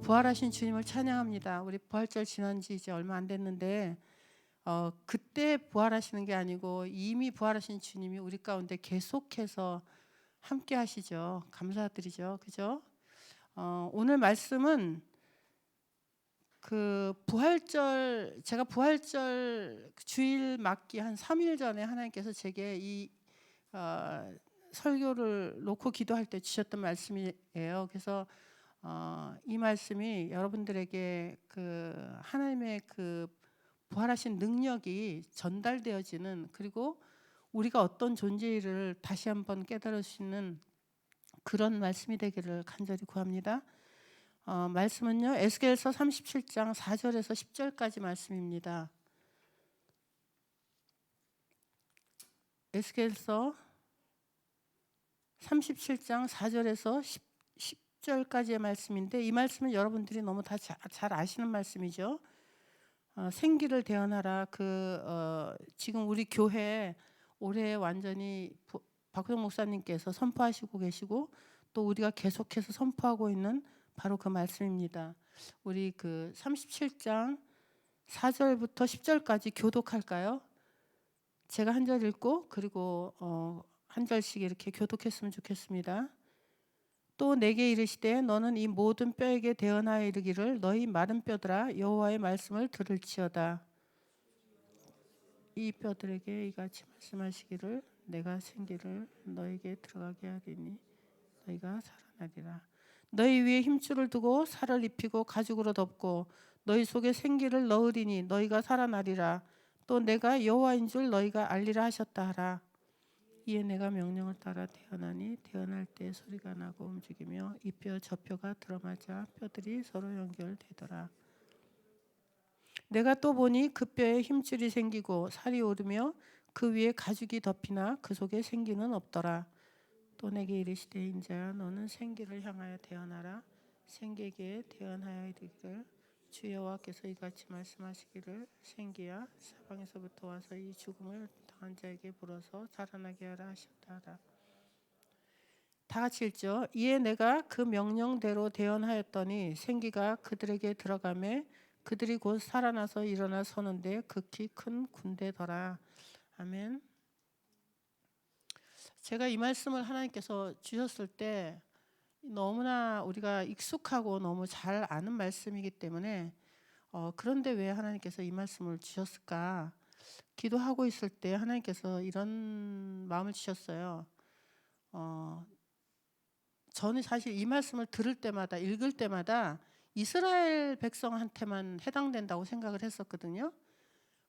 부활하신 주님을 찬양합니다. 우리 부활절 지난 지 이제 얼마 안 됐는데 그때 부활하시는 게 아니고 이미 부활하신 주님이 우리 가운데 계속해서 함께 하시죠. 감사드리죠. 그죠? 오늘 말씀은 그 부활절, 제가 부활절 주일 맞기 한 3일 전에 하나님께서 제게 이 설교를 놓고 기도할 때 주셨던 말씀이에요. 그래서 이 말씀이 여러분들에게 그 하나님의 그 부활하신 능력이 전달되어지는, 그리고 우리가 어떤 존재를 다시 한번 깨달을 수 있는 그런 말씀이 되기를 간절히 구합니다. 말씀은요, 에스겔서 37장 4절에서 10절까지 말씀입니다. 에스겔서 37장 4절에서 10절까지의 말씀인데, 이 말씀은 여러분들이 너무 다 잘 아시는 말씀이죠. 생기를 대언하라. 지금 우리 교회 올해 완전히 박효정 목사님께서 선포하시고 계시고, 또 우리가 계속해서 선포하고 있는 바로 그 말씀입니다. 우리 그 37장 4절부터 10절까지 교독할까요? 제가 한 절 읽고 그리고 한 절씩 이렇게 교독했으면 좋겠습니다. 또 내게 이르시되 너는 이 모든 뼈에게 대언하여 이르기를 너희 마른 뼈들아 여호와의 말씀을 들을지어다. 이 뼈들에게 이같이 말씀하시기를 내가 생기를 너에게 들어가게 하리니 너희가 살아나리라. 너희 위에 힘줄을 두고 살을 입히고 가죽으로 덮고 너희 속에 생기를 넣으리니 너희가 살아나리라. 또 내가 여호와인 줄 너희가 알리라 하셨다 하라. 이에 내가 명령을 따라 대언하니 대언할 때 소리가 나고 움직이며 이 뼈 저 뼈가 들어맞아 뼈들이 서로 연결되더라. 내가 또 보니 그 뼈에 힘줄이 생기고 살이 오르며 그 위에 가죽이 덮이나 그 속에 생기는 없더라. 또 내게 이르시되 인자야 너는 생기를 향하여 대언하라. 생기에게 대언하여 이르기를 주 여호와께서 이같이 말씀하시기를 생기야 사방에서부터 와서 이 죽음을 당한 자에게 불어서 살아나게 하라 하셨다 하라. 다 같이 읽죠. 이에 내가 그 명령대로 대언하였더니 생기가 그들에게 들어가매 그들이 곧 살아나서 일어나 서는데 극히 큰 군대더라. 아멘. 제가 이 말씀을 하나님께서 주셨을 때 너무나 우리가 익숙하고 너무 잘 아는 말씀이기 때문에 그런데 왜 하나님께서 이 말씀을 주셨을까? 기도하고 있을 때 하나님께서 이런 마음을 주셨어요. 저는 사실 이 말씀을 들을 때마다 읽을 때마다 이스라엘 백성한테만 해당된다고 생각을 했었거든요.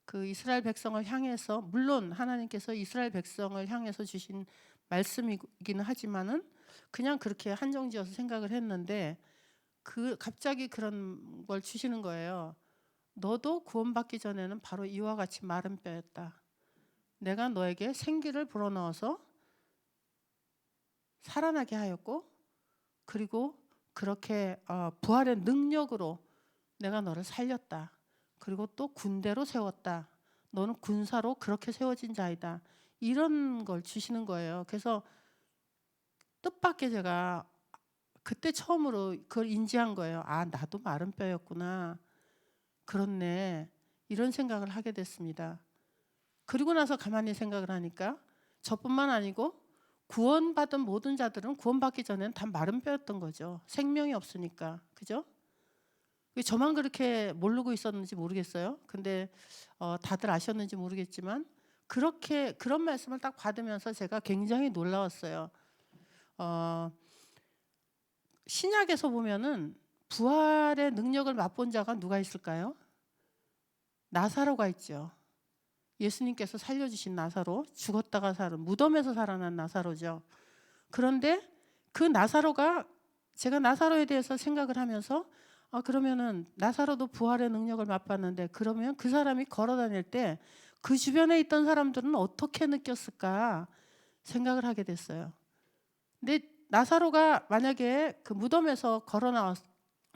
그 이스라엘 백성을 향해서, 물론 하나님께서 이스라엘 백성을 향해서 주신 말씀이기는 하지만은 그냥 그렇게 한정지어서 생각을 했는데 갑자기 그런 걸 주시는 거예요. 너도 구원받기 전에는 바로 이와 같이 마른 뼈였다. 내가 너에게 생기를 불어넣어서 살아나게 하였고, 그리고 그렇게 부활의 능력으로 내가 너를 살렸다. 그리고 또 군대로 세웠다. 너는 군사로 그렇게 세워진 자이다. 이런 걸 주시는 거예요. 그래서 뜻밖의 제가 그때 처음으로 그걸 인지한 거예요. 아, 나도 마른 뼈였구나. 그렇네. 이런 생각을 하게 됐습니다. 그리고 나서 가만히 생각을 하니까 저뿐만 아니고 구원받은 모든 자들은 구원받기 전에는 다 마른 뼈였던 거죠. 생명이 없으니까. 그죠? 저만 그렇게 모르고 있었는지 모르겠어요. 근데 다들 아셨는지 모르겠지만 그런 말씀을 딱 받으면서 제가 굉장히 놀라웠어요. 신약에서 보면은 부활의 능력을 맛본 자가 누가 있을까요? 나사로가 있죠. 예수님께서 살려주신 나사로, 죽었다가 무덤에서 살아난 나사로죠. 그런데 그 나사로가, 제가 나사로에 대해서 생각을 하면서 그러면은 나사로도 부활의 능력을 맛봤는데 그러면 그 사람이 걸어 다닐 때 그 주변에 있던 사람들은 어떻게 느꼈을까 생각을 하게 됐어요. 근데 나사로가 만약에 그 무덤에서 걸어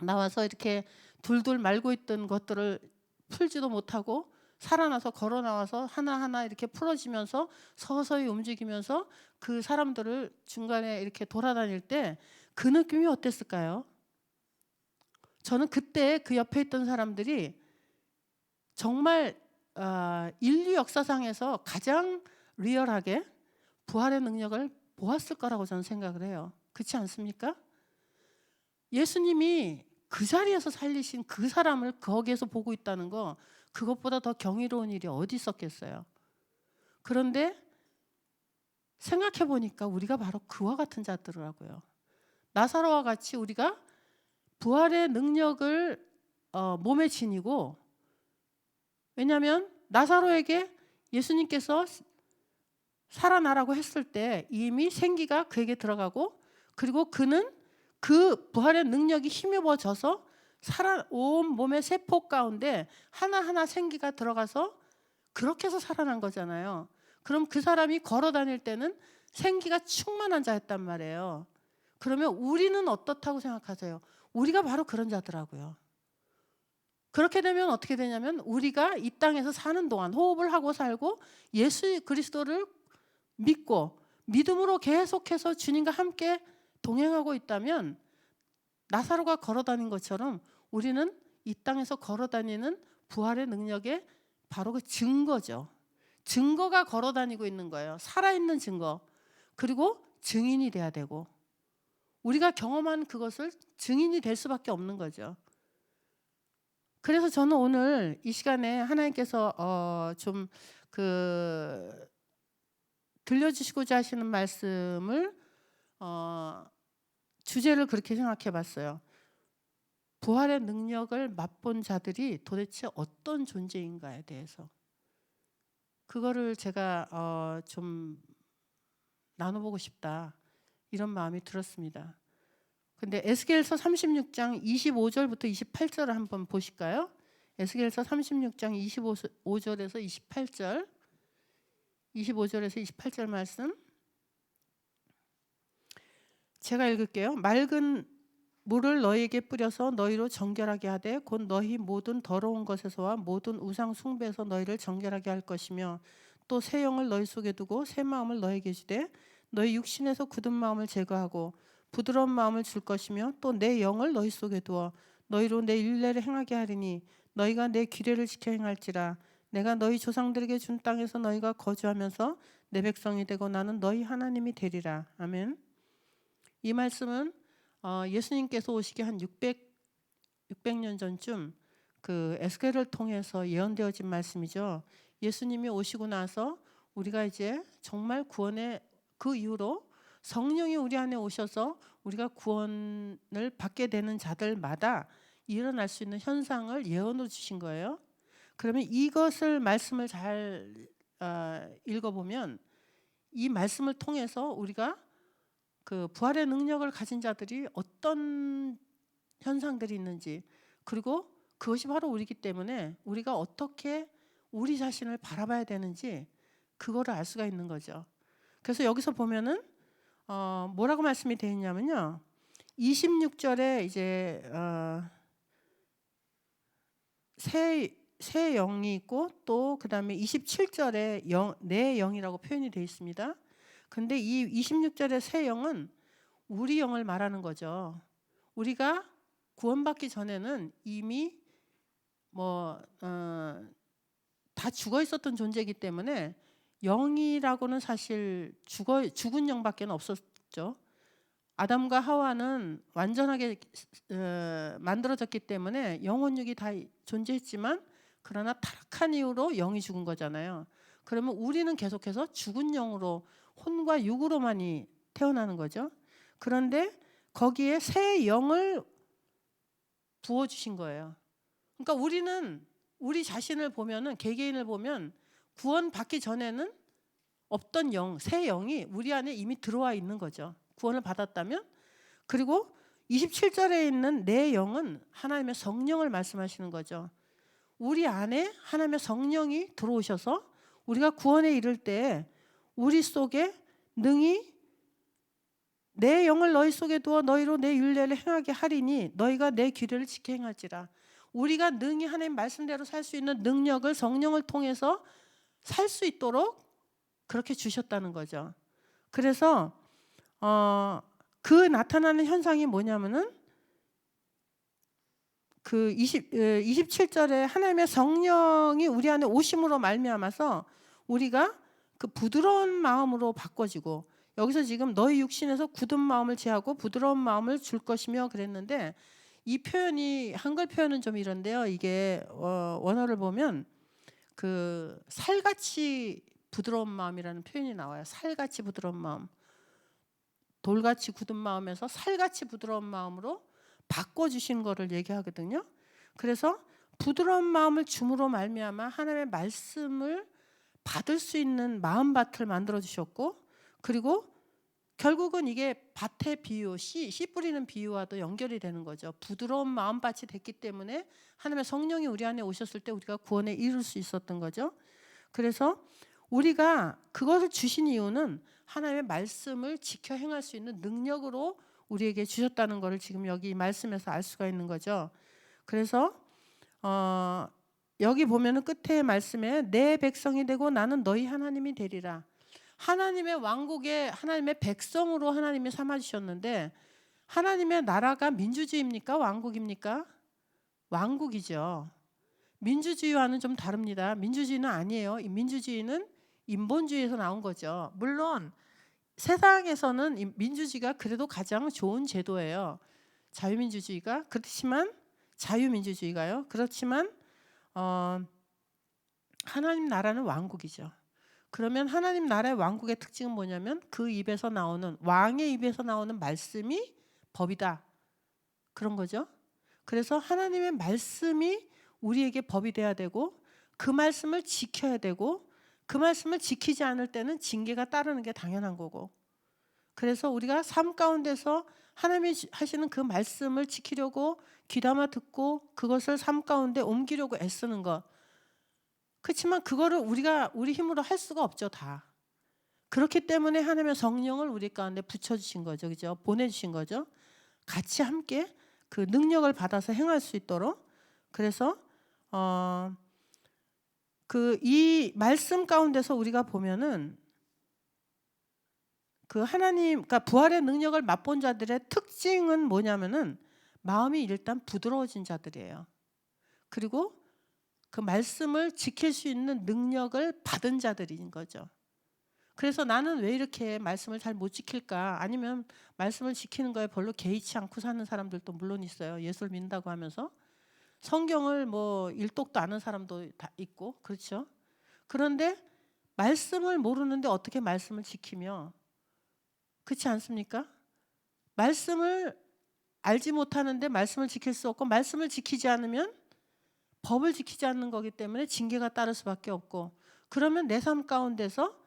나와서 이렇게 둘둘 말고 있던 것들을 풀지도 못하고 살아나서 걸어 나와서 하나하나 이렇게 풀어지면서 서서히 움직이면서 그 사람들을 중간에 이렇게 돌아다닐 때 그 느낌이 어땠을까요? 저는 그때 그 옆에 있던 사람들이 정말 인류 역사상에서 가장 리얼하게 부활의 능력을 보았을 거라고 저는 생각을 해요. 그렇지 않습니까? 예수님이 그 자리에서 살리신 그 사람을 거기에서 보고 있다는 거, 그것보다 더 경이로운 일이 어디 있었겠어요. 그런데 생각해 보니까 우리가 바로 그와 같은 자들이라고요. 나사로와 같이 우리가 부활의 능력을 몸에 지니고, 왜냐하면 나사로에게 예수님께서 살아나라고 했을 때 이미 생기가 그에게 들어가고, 그리고 그는 그 부활의 능력이 힘입어져서 온 몸의 세포 가운데 하나하나 생기가 들어가서 그렇게 해서 살아난 거잖아요. 그럼 그 사람이 걸어 다닐 때는 생기가 충만한 자였단 말이에요. 그러면 우리는 어떻다고 생각하세요? 우리가 바로 그런 자더라고요. 그렇게 되면 어떻게 되냐면 우리가 이 땅에서 사는 동안 호흡을 하고 살고 예수 그리스도를 믿고 믿음으로 계속해서 주님과 함께 동행하고 있다면 나사로가 걸어다닌 것처럼 우리는 이 땅에서 걸어다니는 부활의 능력의 바로 그 증거죠. 증거가 걸어다니고 있는 거예요. 살아있는 증거. 그리고 증인이 돼야 되고, 우리가 경험한 그것을 증인이 될 수밖에 없는 거죠. 그래서 저는 오늘 이 시간에 하나님께서 좀 들려주시고자 하시는 말씀을 주제를 그렇게 생각해 봤어요. 부활의 능력을 맛본 자들이 도대체 어떤 존재인가에 대해서, 그거를 제가 좀 나눠보고 싶다, 이런 마음이 들었습니다. 근데 에스겔서 36장 25절부터 28절을 한번 보실까요? 에스겔서 36장 25절에서 28절, 25절에서 28절 말씀 제가 읽을게요. 맑은 물을 너희에게 뿌려서 너희로 정결하게 하되 곧 너희 모든 더러운 것에서와 모든 우상 숭배에서 너희를 정결하게 할 것이며, 또 새 영을 너희 속에 두고 새 마음을 너희에게 주되 너희 육신에서 굳은 마음을 제거하고 부드러운 마음을 줄 것이며, 또 내 영을 너희 속에 두어 너희로 내 율례를 행하게 하리니 너희가 내 규례를 지켜 행할지라. 내가 너희 조상들에게 준 땅에서 너희가 거주하면서 내 백성이 되고 나는 너희 하나님이 되리라. 아멘. 이 말씀은 예수님께서 오시기 한 600년 전쯤 그 에스겔을 통해서 예언되어진 말씀이죠. 예수님이 오시고 나서 우리가 이제 정말 구원의 그 이후로 성령이 우리 안에 오셔서 우리가 구원을 받게 되는 자들마다 일어날 수 있는 현상을 예언으로 주신 거예요. 그러면 이것을 말씀을 잘 읽어보면 이 말씀을 통해서 우리가 그 부활의 능력을 가진 자들이 어떤 현상들이 있는지, 그리고 그것이 바로 우리이기 때문에 우리가 어떻게 우리 자신을 바라봐야 되는지 그거를 알 수가 있는 거죠. 그래서 여기서 보면은 뭐라고 말씀이 되어 있냐면요, 26절에 이제 새 영이 있고, 또 그 다음에 27절에 내 영이라고 표현이 되어 있습니다. 근데 이 26절의 새 영은 우리 영을 말하는 거죠. 우리가 구원받기 전에는 이미 다 죽어 있었던 존재이기 때문에 영이라고는 사실 죽은 영밖에 없었죠. 아담과 하와는 완전하게 만들어졌기 때문에 영혼육이 다 존재했지만, 그러나 타락한 이후로 영이 죽은 거잖아요. 그러면 우리는 계속해서 죽은 영으로, 혼과 육으로만이 태어나는 거죠. 그런데 거기에 새 영을 부어주신 거예요. 그러니까 우리는 우리 자신을 보면은, 개개인을 보면 구원받기 전에는 없던 영, 새 영이 우리 안에 이미 들어와 있는 거죠. 구원을 받았다면. 그리고 27절에 있는 내 영은 하나님의 성령을 말씀하시는 거죠. 우리 안에 하나님의 성령이 들어오셔서 우리가 구원에 이를 때 우리 속에 능히 내 영을 너희 속에 두어 너희로 내 율례를 행하게 하리니 너희가 내 규례를 지켜 행할지라. 우리가 능히 하나님 말씀대로 살 수 있는 능력을 성령을 통해서 살 수 있도록 그렇게 주셨다는 거죠. 그래서 그 나타나는 현상이 뭐냐면은 27절에 하나님의 성령이 우리 안에 오심으로 말미암아서 우리가 그 부드러운 마음으로 바꿔지고, 여기서 지금 너희 육신에서 굳은 마음을 제하고 부드러운 마음을 줄 것이며 그랬는데, 이 표현이 한글 표현은 좀 이런데요. 이게 원어를 보면 그 살같이 부드러운 마음이라는 표현이 나와요. 살같이 부드러운 마음. 돌같이 굳은 마음에서 살같이 부드러운 마음으로 바꿔주신 거를 얘기하거든요. 그래서 부드러운 마음을 줌으로 말미암아 하나님의 말씀을 받을 수 있는 마음밭을 만들어 주셨고, 그리고 결국은 이게 밭의 비유, 씨 뿌리는 비유와도 연결이 되는 거죠. 부드러운 마음밭이 됐기 때문에 하나님의 성령이 우리 안에 오셨을 때 우리가 구원에 이룰 수 있었던 거죠. 그래서 우리가 그것을 주신 이유는 하나님의 말씀을 지켜 행할 수 있는 능력으로 우리에게 주셨다는 것을 지금 여기 말씀에서 알 수가 있는 거죠. 그래서 여기 보면은 끝에 말씀에 내 백성이 되고 나는 너희 하나님이 되리라. 하나님의 왕국에 하나님의 백성으로 하나님이 삼아주셨는데, 하나님의 나라가 민주주의입니까? 왕국입니까? 왕국이죠. 민주주의와는 좀 다릅니다. 민주주의는 아니에요. 이 민주주의는 인본주의에서 나온 거죠. 물론 세상에서는 민주주의가 그래도 가장 좋은 제도예요. 자유민주주의가 그렇지만, 자유민주주의가요. 그렇지만 하나님 나라는 왕국이죠. 그러면 하나님 나라의 왕국의 특징은 뭐냐면 그 입에서 나오는, 왕의 입에서 나오는 말씀이 법이다, 그런 거죠. 그래서 하나님의 말씀이 우리에게 법이 돼야 되고, 그 말씀을 지켜야 되고, 그 말씀을 지키지 않을 때는 징계가 따르는 게 당연한 거고, 그래서 우리가 삶 가운데서 하나님이 하시는 그 말씀을 지키려고 귀담아 듣고 그것을 삶 가운데 옮기려고 애쓰는 것, 그렇지만 그거를 우리가 우리 힘으로 할 수가 없죠. 다. 그렇기 때문에 하나님의 성령을 우리 가운데 붙여주신 거죠. 그죠? 보내주신 거죠. 같이 함께 그 능력을 받아서 행할 수 있도록. 그래서 이 말씀 가운데서 우리가 보면은 그 하나님, 그러니까 부활의 능력을 맛본 자들의 특징은 뭐냐면은 마음이 일단 부드러워진 자들이에요. 그리고 그 말씀을 지킬 수 있는 능력을 받은 자들인 거죠. 그래서 나는 왜 이렇게 말씀을 잘 못 지킬까? 아니면 말씀을 지키는 거에 별로 개의치 않고 사는 사람들도 물론 있어요. 예수를 믿는다고 하면서 성경을 뭐 일독도 아는 사람도 다 있고, 그렇죠? 그런데 말씀을 모르는데 어떻게 말씀을 지키며, 그렇지 않습니까? 말씀을 알지 못하는데 말씀을 지킬 수 없고, 말씀을 지키지 않으면 법을 지키지 않는 거기 때문에 징계가 따를 수밖에 없고, 그러면 내 삶 가운데서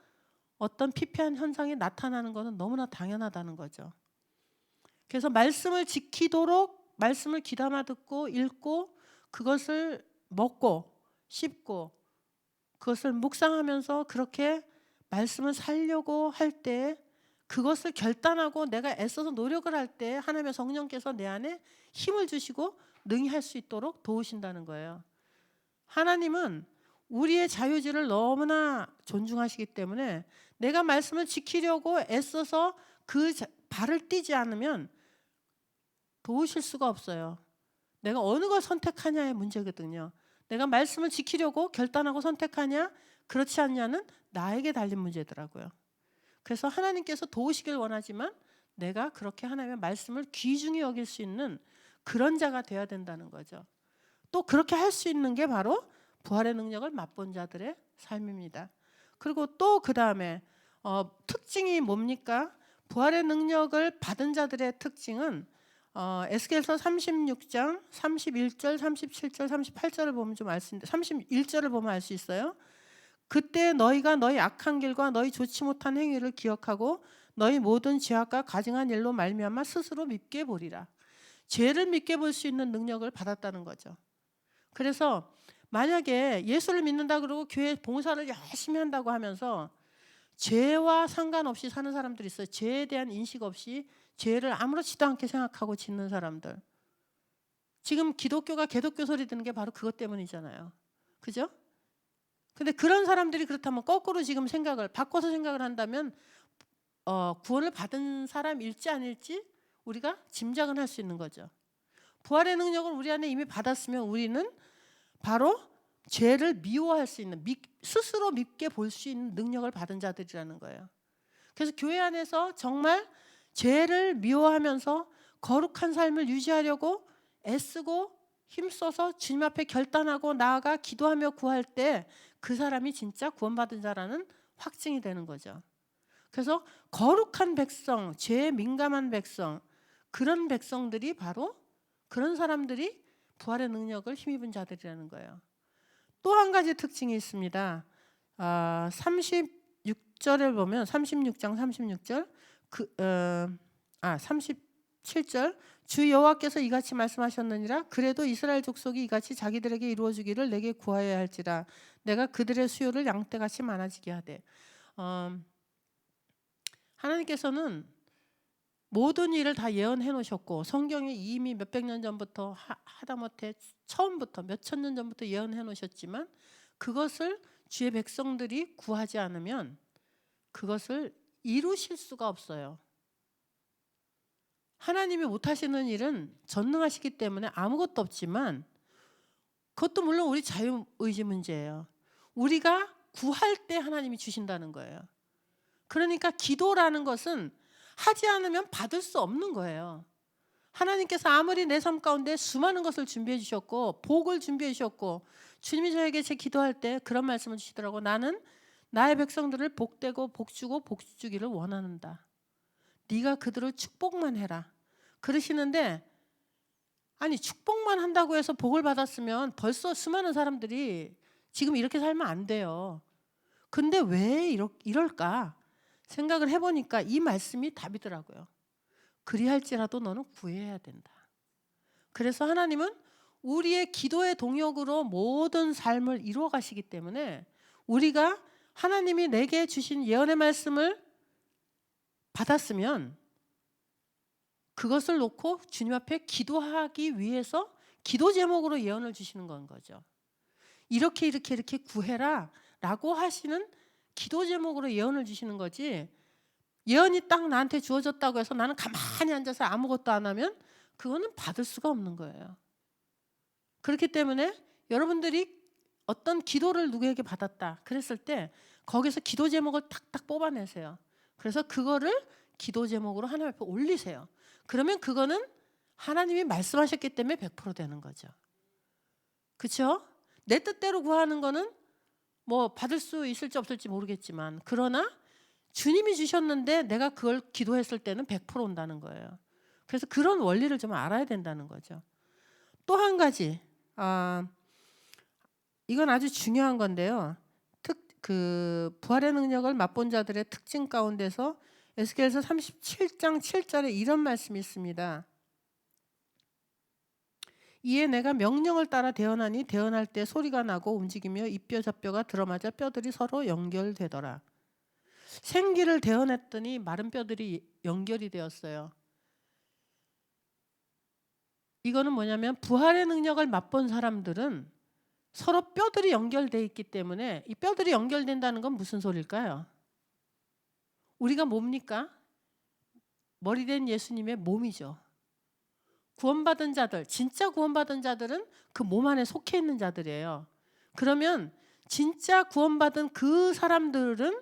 어떤 피폐한 현상이 나타나는 것은 너무나 당연하다는 거죠. 그래서 말씀을 지키도록 말씀을 귀담아 듣고 읽고 그것을 먹고 씹고 그것을 묵상하면서 그렇게 말씀을 살려고 할 때, 그것을 결단하고 내가 애써서 노력을 할 때 하나님의 성령께서 내 안에 힘을 주시고 능히 할 수 있도록 도우신다는 거예요. 하나님은 우리의 자유지를 너무나 존중하시기 때문에 내가 말씀을 지키려고 애써서 그 발을 떼지 않으면 도우실 수가 없어요. 내가 어느 걸 선택하냐의 문제거든요. 내가 말씀을 지키려고 결단하고 선택하냐, 그렇지 않냐는 나에게 달린 문제더라고요. 그래서 하나님께서 도우시길 원하지만 내가 그렇게 하나님의 말씀을 귀중히 여길 수 있는 그런 자가 되어야 된다는 거죠. 또 그렇게 할 수 있는 게 바로 부활의 능력을 맛본 자들의 삶입니다. 그리고 또 그 다음에 특징이 뭡니까? 부활의 능력을 받은 자들의 특징은 에스겔서 36장 31절, 37절, 38절을 보면 좀 알 수 있는데, 31절을 보면 알 수 있어요. 그때 너희가 너희 악한 길과 너희 좋지 못한 행위를 기억하고 너희 모든 죄악과 가증한 일로 말미암아 스스로 밉게 보리라. 죄를 밉게 볼 수 있는 능력을 받았다는 거죠. 그래서 만약에 예수를 믿는다 그러고 교회 봉사를 열심히 한다고 하면서 죄와 상관없이 사는 사람들이 있어요. 죄에 대한 인식 없이 죄를 아무렇지도 않게 생각하고 짓는 사람들. 지금 기독교가 개독교 소리 듣는 게 바로 그것 때문이잖아요. 그죠? 근데 그런 사람들이 그렇다면 거꾸로 지금 생각을 바꿔서 생각을 한다면 구원을 받은 사람일지 아닐지 우리가 짐작은 할 수 있는 거죠. 부활의 능력을 우리 안에 이미 받았으면 우리는 바로 죄를 미워할 수 있는, 스스로 밉게 볼 수 있는 능력을 받은 자들이라는 거예요. 그래서 교회 안에서 정말 죄를 미워하면서 거룩한 삶을 유지하려고 애쓰고 힘써서 주님 앞에 결단하고 나아가 기도하며 구할 때 그 사람이 진짜 구원받은 자라는 확증이 되는 거죠. 그래서 거룩한 백성, 죄에 민감한 백성, 그런 백성들이 바로 그런 사람들이 부활의 능력을 힘입은 자들이라는 거예요. 또 한 가지 특징이 있습니다. 36절에 보면 36장 36절 37절 주 여호와께서 이같이 말씀하셨느니라. 그래도 이스라엘 족속이 이같이 자기들에게 이루어 주기를 내게 구하여야 할지라. 내가 그들의 수요를 양떼같이 많아지게 하되. 하나님께서는 모든 일을 다 예언해 놓으셨고 성경에 이미 몇백 년 전부터 하다못해 처음부터 몇천 년 전부터 예언해 놓으셨지만 그것을 주의 백성들이 구하지 않으면 그것을 이루실 수가 없어요. 하나님이 못하시는 일은 전능하시기 때문에 아무것도 없지만 그것도 물론 우리 자유의지 문제예요. 우리가 구할 때 하나님이 주신다는 거예요. 그러니까 기도라는 것은 하지 않으면 받을 수 없는 거예요. 하나님께서 아무리 내 삶 가운데 수많은 것을 준비해 주셨고 복을 준비해 주셨고 주님이 저에게 제 기도할 때 그런 말씀을 주시더라고. 나는 나의 백성들을 복되고 복주고 복주기를 원하는다. 네가 그들을 축복만 해라. 그러시는데 아니 축복만 한다고 해서 복을 받았으면 벌써 수많은 사람들이 지금 이렇게 살면 안 돼요. 근데 왜 이럴까 생각을 해보니까 이 말씀이 답이더라고요. 그리할지라도 너는 구해야 된다. 그래서 하나님은 우리의 기도의 동역으로 모든 삶을 이루어 가시기 때문에 우리가 하나님이 내게 주신 예언의 말씀을 받았으면 그것을 놓고 주님 앞에 기도하기 위해서 기도 제목으로 예언을 주시는 건 거죠. 이렇게 구해라 라고 하시는 기도 제목으로 예언을 주시는 거지, 예언이 딱 나한테 주어졌다고 해서 나는 가만히 앉아서 아무것도 안 하면 그거는 받을 수가 없는 거예요. 그렇기 때문에 여러분들이 어떤 기도를 누구에게 받았다 그랬을 때 거기서 기도 제목을 탁탁 뽑아내세요. 그래서 그거를 기도 제목으로 하나님 앞에 올리세요. 그러면 그거는 하나님이 말씀하셨기 때문에 100% 되는 거죠. 그렇죠? 내 뜻대로 구하는 거는 뭐 받을 수 있을지 없을지 모르겠지만 그러나 주님이 주셨는데 내가 그걸 기도했을 때는 100% 온다는 거예요. 그래서 그런 원리를 좀 알아야 된다는 거죠. 또 한 가지, 이건 아주 중요한 건데요. 부활의 능력을 맛본 자들의 특징 가운데서 에스겔서 37장 7절에 이런 말씀이 있습니다. 이에 내가 명령을 따라 대언하니 대언할 때 소리가 나고 움직이며 이뼈 저뼈가 들어맞아 뼈들이 서로 연결되더라. 생기를 대언했더니 마른 뼈들이 연결이 되었어요. 이거는 뭐냐면 부활의 능력을 맛본 사람들은 서로 뼈들이 연결되어 있기 때문에 이 뼈들이 연결된다는 건 무슨 소릴까요? 우리가 뭡니까? 머리된 예수님의 몸이죠. 구원받은 자들, 진짜 구원받은 자들은 그 몸 안에 속해 있는 자들이에요. 그러면 진짜 구원받은 그 사람들은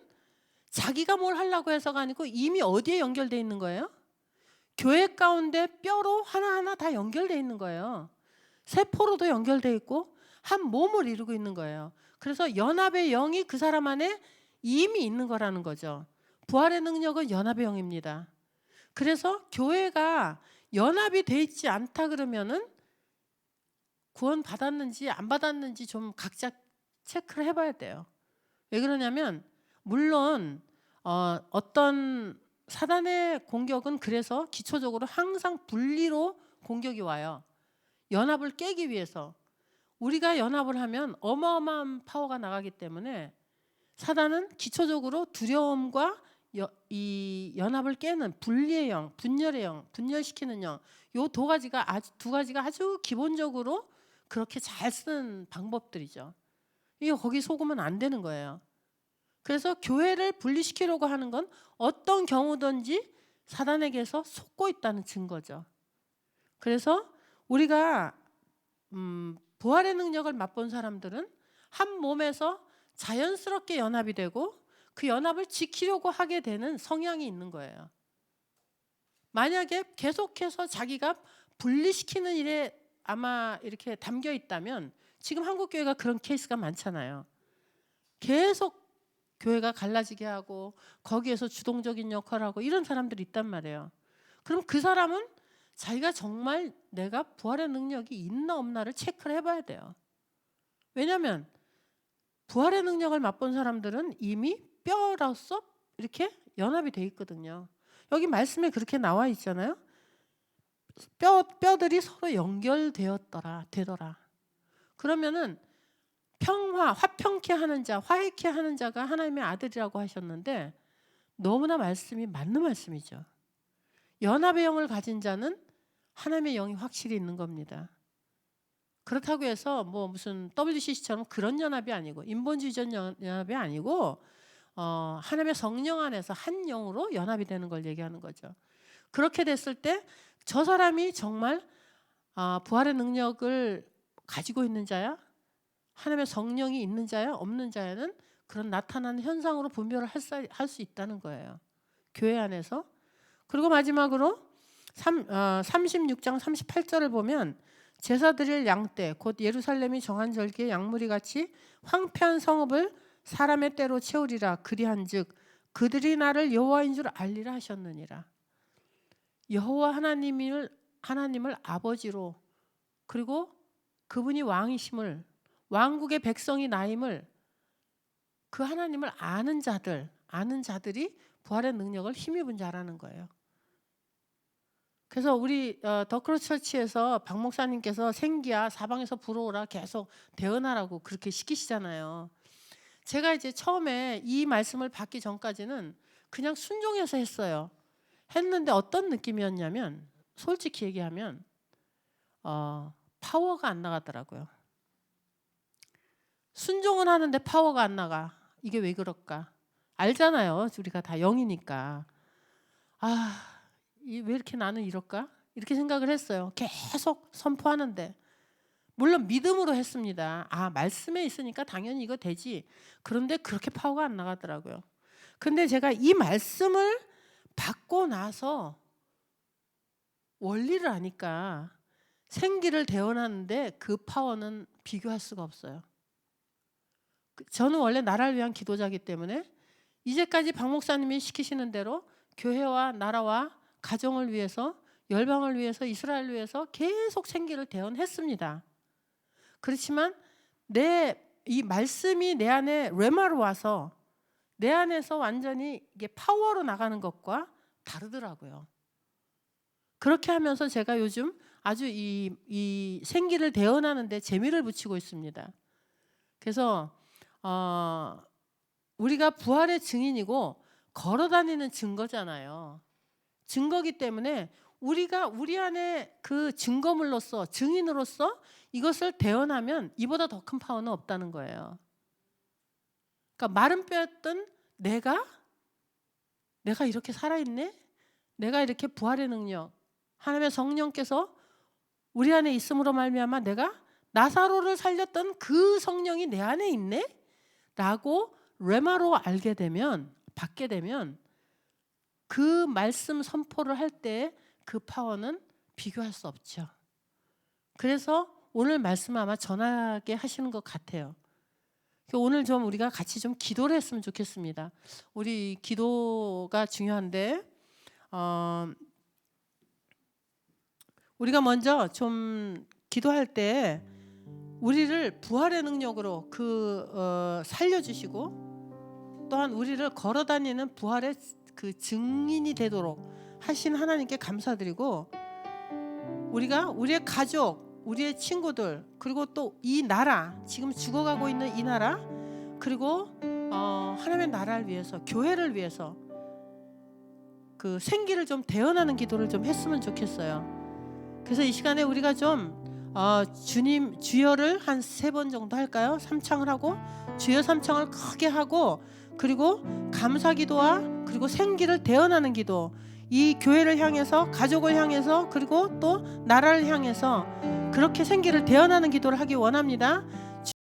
자기가 뭘 하려고 해서가 아니고 이미 어디에 연결되어 있는 거예요? 교회 가운데 뼈로 하나하나 다 연결되어 있는 거예요. 세포로도 연결되어 있고 한 몸을 이루고 있는 거예요. 그래서 연합의 영이 그 사람 안에 이미 있는 거라는 거죠. 부활의 능력은 연합의 영입니다. 그래서 교회가 연합이 돼 있지 않다 그러면은 구원 받았는지 안 받았는지 좀 각자 체크를 해봐야 돼요. 왜 그러냐면 물론 어떤 사단의 공격은 그래서 기초적으로 항상 분리로 공격이 와요. 연합을 깨기 위해서. 우리가 연합을 하면 어마어마한 파워가 나가기 때문에 사단은 기초적으로 두려움과 이 연합을 깨는 분리의 영, 분열의 영, 분열시키는 영, 요 두 가지가 아주 기본적으로 그렇게 잘 쓰는 방법들이죠. 이게 거기 속으면 안 되는 거예요. 그래서 교회를 분리시키려고 하는 건 어떤 경우든지 사단에게서 속고 있다는 증거죠. 그래서 우리가 부활의 능력을 맛본 사람들은 한 몸에서 자연스럽게 연합이 되고 그 연합을 지키려고 하게 되는 성향이 있는 거예요. 만약에 계속해서 자기가 분리시키는 일에 아마 이렇게 담겨 있다면 지금 한국교회가 그런 케이스가 많잖아요. 계속 교회가 갈라지게 하고 거기에서 주동적인 역할을 하고 이런 사람들이 있단 말이에요. 그럼 그 사람은 자기가 정말 내가 부활의 능력이 있나 없나를 체크를 해봐야 돼요. 왜냐하면 부활의 능력을 맛본 사람들은 이미 뼈로서 이렇게 연합이 돼 있거든요. 여기 말씀에 그렇게 나와 있잖아요. 뼈들이 서로 연결되었더라 되더라. 그러면은 화평케 하는 자, 화해케 하는 자가 하나님의 아들이라고 하셨는데 너무나 말씀이 맞는 말씀이죠. 연합의 영을 가진 자는 하나님의 영이 확실히 있는 겁니다. 그렇다고 해서 뭐 무슨 WCC처럼 그런 연합이 아니고 인본주의적 연합이 아니고 하나님의 성령 안에서 한 영으로 연합이 되는 걸 얘기하는 거죠. 그렇게 됐을 때 저 사람이 정말 부활의 능력을 가지고 있는 자야? 하나님의 성령이 있는 자야? 없는 자야는 그런 나타나는 현상으로 분별을 할 수 있다는 거예요. 교회 안에서. 그리고 마지막으로 36장 38절을 보면 제사 드릴 양떼 곧 예루살렘이 정한 절기의 양무리 같이 황폐한 성읍을 사람의 때로 채우리라. 그리한즉 그들이 나를 여호와인 줄 알리라 하셨느니라. 여호와 하나님을 아버지로 그리고 그분이 왕이심을 왕국의 백성이 나임을 그 하나님을 아는 자들이 부활의 능력을 힘입은 자라는 거예요. 그래서 우리 더크로스 처치에서 박 목사님께서 생기야 사방에서 불어오라 계속 대언하라고 그렇게 시키시잖아요. 제가 이제 처음에 이 말씀을 받기 전까지는 그냥 순종해서 했어요. 했는데 어떤 느낌이었냐면 솔직히 얘기하면 파워가 안 나가더라고요. 순종은 하는데 파워가 안 나가. 이게 왜 그럴까? 알잖아요. 우리가 다 영이니까. 왜 이렇게 나는 이럴까? 이렇게 생각을 했어요. 계속 선포하는데. 물론 믿음으로 했습니다. 말씀에 있으니까 당연히 이거 되지. 그런데 그렇게 파워가 안 나가더라고요. 근데 제가 이 말씀을 받고 나서 원리를 아니까 생기를 대언하는데 그 파워는 비교할 수가 없어요. 저는 원래 나라를 위한 기도자이기 때문에 이제까지 박 목사님이 시키시는 대로 교회와 나라와 가정을 위해서 열방을 위해서 이스라엘을 위해서 계속 생기를 대언했습니다. 그렇지만 이 말씀이 내 안에 레마로 와서 내 안에서 완전히 이게 파워로 나가는 것과 다르더라고요. 그렇게 하면서 제가 요즘 아주 이 생기를 대언하는 데 재미를 붙이고 있습니다. 그래서 우리가 부활의 증인이고 걸어다니는 증거잖아요. 증거기 때문에 우리가 우리 안에 그 증거물로서 증인으로서 이것을 대언하면 이보다 더 큰 파워는 없다는 거예요. 그러니까 마른 뼈였던 내가 이렇게 살아있네? 내가 이렇게 부활의 능력 하나님의 성령께서 우리 안에 있음으로 말미암아 내가 나사로를 살렸던 그 성령이 내 안에 있네? 라고 레마로 받게 되면 그 말씀 선포를 할 때 그 파워는 비교할 수 없죠. 그래서 오늘 말씀 아마 전하게 하시는 것 같아요. 오늘 좀 우리가 같이 좀 기도를 했으면 좋겠습니다. 우리 기도가 중요한데 우리가 먼저 좀 기도할 때 우리를 부활의 능력으로 살려주시고 또한 우리를 걸어다니는 부활의 그 증인이 되도록 하신 하나님께 감사드리고 우리가 우리의 가족, 우리의 친구들 그리고 또 이 나라 지금 죽어가고 있는 이 나라 그리고 하나님의 나라를 위해서 교회를 위해서 그 생기를 좀 대언하는 기도를 좀 했으면 좋겠어요. 그래서 이 시간에 우리가 좀 주님 주여를 한 3번 정도 할까요? 3창을 하고 주여 3창을 크게 하고 그리고 감사 기도와 그리고 생기를 대언하는 기도 이 교회를 향해서, 가족을 향해서, 그리고 또 나라를 향해서 그렇게 생기를 대언하는 기도를 하기 원합니다.